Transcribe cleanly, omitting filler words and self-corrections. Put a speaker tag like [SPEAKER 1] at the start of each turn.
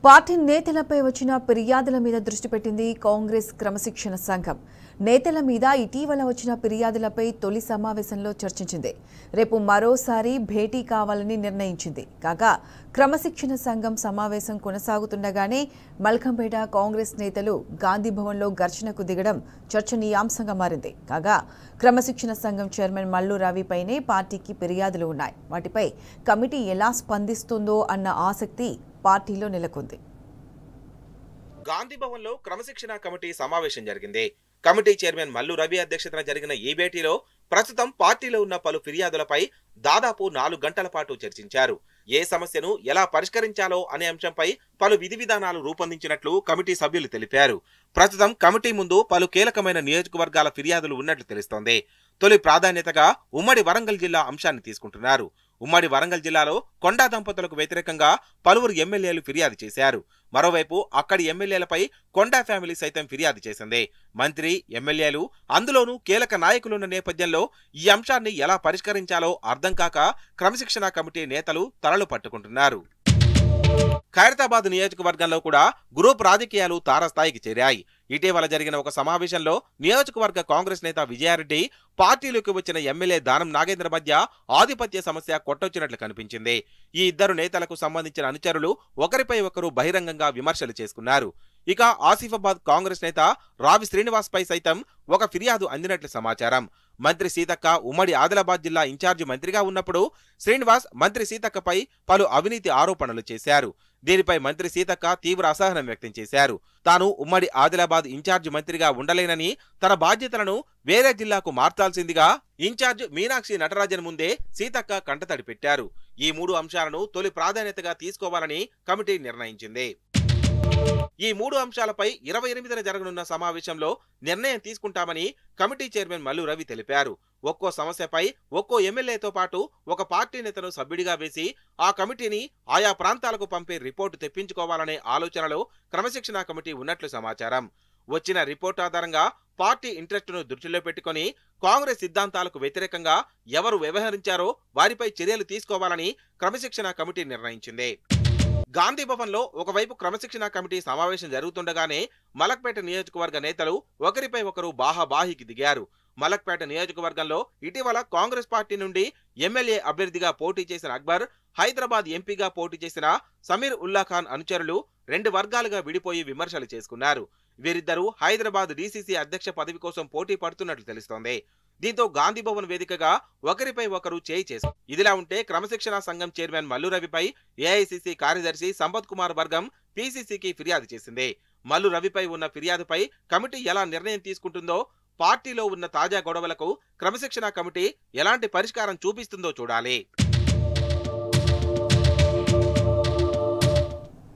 [SPEAKER 1] Party నేతలపై వచ్చిన ఫిర్యాదుల మీద దృష్టి పెట్టింది కాంగ్రెస్ క్రమశిక్షణ సంఘం. నేతల మీద ఇటీవల వచ్చిన ఫిర్యాదులపై తొలి సమావేశంలో చర్చించింది. రేపు మరోసారి భేటీ కావాలని నిర్ణయించింది. కాగా క్రమశిక్షణ సంఘం సమావేశం కొనసాగుతుండగానే మల్కంపేట కాంగ్రెస్ నేతలు గాంధీ భవన్లో ఘర్షణకు దిగడం చర్చనీయాంశంగా మారింది. కాగా క్రమశిక్షణ సంఘం చైర్మన్ మల్లు రవిపైనే పార్టీకి ఫిర్యాదులు ఉన్నాయి. వాటిపై కమిటీ ఎలా స్పందిస్తుందో అన్న ఆసక్తి పార్టీలో నెలకొంది.
[SPEAKER 2] గాంధీ భవన్ లో క్రమశిక్షణ కమిటీ సమావేశం జరిగింది. కమిటీ చైర్మన్ మల్లు రవి అధ్యక్షతన జరిగిన ఈ భేటీలో ప్రస్తుతం పార్టీలో ఉన్న పలు ఫిర్యాదులపై దాదాపు 4 గంటల పాటు చర్చించారు. ఏ సమస్యను ఎలా పరిష్కరించాలో అనే అంశంపై పలు విధి విధానాలు రూపొందించినట్లు కమిటీ సభ్యులు తెలిపారు. ప్రస్తుతం కమిటీ ముందు పలు కీలకమైన నియోజకవర్గాల ఫిర్యాదులు ఉన్నట్లు తెలుస్తోంది. తొలి ప్రాధాన్యతగా ఉమ్మడి వరంగల్ జిల్లా అంశాన్ని తీసుకుంటున్నారు. ఉమ్మడి వరంగల్ జిల్లాలో కొండా దంపతులకు వ్యతిరేకంగా పలువురు ఎమ్మెల్యేలు ఫిర్యాదు చేశారు. మరోవైపు అక్కడి ఎమ్మెల్యేలపై కొండా ఫ్యామిలీ సైతం ఫిర్యాదు చేసింది. మంత్రి, ఎమ్మెల్యేలు, అందులోనూ కీలక నాయకులున్న నేపథ్యంలో ఈ అంశాన్ని ఎలా పరిష్కరించాలో అర్థం కాక క్రమశిక్షణ కమిటీ నేతలు తలలు పట్టుకుంటున్నారు. ఖైరతాబాద్ నియోజకవర్గంలో కూడా గ్రూప్ రాజకీయాలు తారస్థాయికి చేరాయి. ఇటీవల జరిగిన ఒక సమావేశంలో నియోజకవర్గ కాంగ్రెస్ నేత విజయారెడ్డి, పార్టీలోకి వచ్చిన ఎమ్మెల్యే దానం నాగేంద్ర మధ్య ఆధిపత్య సమస్య కొట్టొచ్చినట్లు కనిపించింది. ఈ ఇద్దరు నేతలకు సంబంధించిన అనుచరులు ఒకరిపై ఒకరు బహిరంగంగా విమర్శలు చేసుకున్నారు. ఇక ఆసిఫాబాద్ కాంగ్రెస్ నేత రావి శ్రీనివాస్ పై సైతం ఒక ఫిర్యాదు అందినట్లు సమాచారం. మంత్రి సీతక్క ఉమ్మడి ఆదిలాబాద్ జిల్లా ఇన్ఛార్జి మంత్రిగా ఉన్నప్పుడు శ్రీనివాస్ మంత్రి సీతక్కపై పలు అవినీతి ఆరోపణలు చేశారు. దీనిపై మంత్రి సీతక్క తీవ్ర అసహనం వ్యక్తం చేశారు. తాను ఉమ్మడి ఆదిలాబాద్ ఇన్ఛార్జి మంత్రిగా ఉండలేనని, తన బాధ్యతలను వేరే జిల్లాకు మార్చాల్సిందిగా ఇన్ఛార్జ్ మీనాక్షి నటరాజన్ ముందే సీతక్క కంటతడి పెట్టారు. ఈ 3 అంశాలను తొలి ప్రాధాన్యతగా తీసుకోవాలని కమిటీ నిర్ణయించింది. ఈ 3 అంశాలపై 28న జరగనున్న సమావేశంలో నిర్ణయం తీసుకుంటామని కమిటీ చైర్మన్ మల్లు రవి తెలిపారు. ఒక్కో సమస్యపై ఒక్కో ఎమ్మెల్యేతో పాటు ఒక పార్టీ నేతను సభ్యుడిగా వేసి ఆ కమిటీని ఆయా ప్రాంతాలకు పంపే రిపోర్టు తెప్పించుకోవాలనే ఆలోచనలో క్రమశిక్షణ కమిటీ ఉన్నట్లు సమాచారం. వచ్చిన రిపోర్టు ఆధారంగా పార్టీ ఇంట్రెస్టును దృష్టిలో పెట్టుకుని కాంగ్రెస్ సిద్ధాంతాలకు వ్యతిరేకంగా ఎవరు వ్యవహరించారో వారిపై చర్యలు తీసుకోవాలని క్రమశిక్షణ కమిటీ నిర్ణయించింది. గాంధీ భవన్ లో ఒకవైపు క్రమశిక్షణ కమిటీ సమావేశం జరుగుతుండగానే మలక్పేట నియోజకవర్గ నేతలు ఒకరిపై ఒకరు బాహాబాహికి దిగారు. మలక్పేట నియోజకవర్గంలో ఇటీవల కాంగ్రెస్ పార్టీ నుండి ఎమ్మెల్యే అభ్యర్థిగా పోటీ చేసిన అక్బర్, హైదరాబాద్ ఎంపీగా పోటీ చేసిన సమీర్ ఉల్లా ఖాన్ అనుచరులు 2 వర్గాలుగా విడిపోయి విమర్శలు చేసుకున్నారు. వీరిద్దరూ హైదరాబాద్ డీసీసీ అధ్యక్ష పదవి కోసం పోటీ పడుతున్నట్లు తెలుస్తోంది. దీంతో గాంధీ భవన్ వేదికగా ఒకరిపై ఒకరు చేయి చేశారు. ఇదిలా ఉంటే క్రమశిక్షణ సంఘం చైర్మన్ మల్లు రవిపై ఏఐసీసీ కార్యదర్శి సంపత్ కుమార్ వర్గం పీసీసీకి ఫిర్యాదు చేసింది. మల్లు రవిపై ఉన్న ఫిర్యాదుపై కమిటీ ఎలా నిర్ణయం తీసుకుంటుందో, పార్టీలో ఉన్న తాజా గొడవలకు క్రమశిక్షణ కమిటీ ఎలాంటి పరిష్కారం చూపిస్తుందో చూడాలి.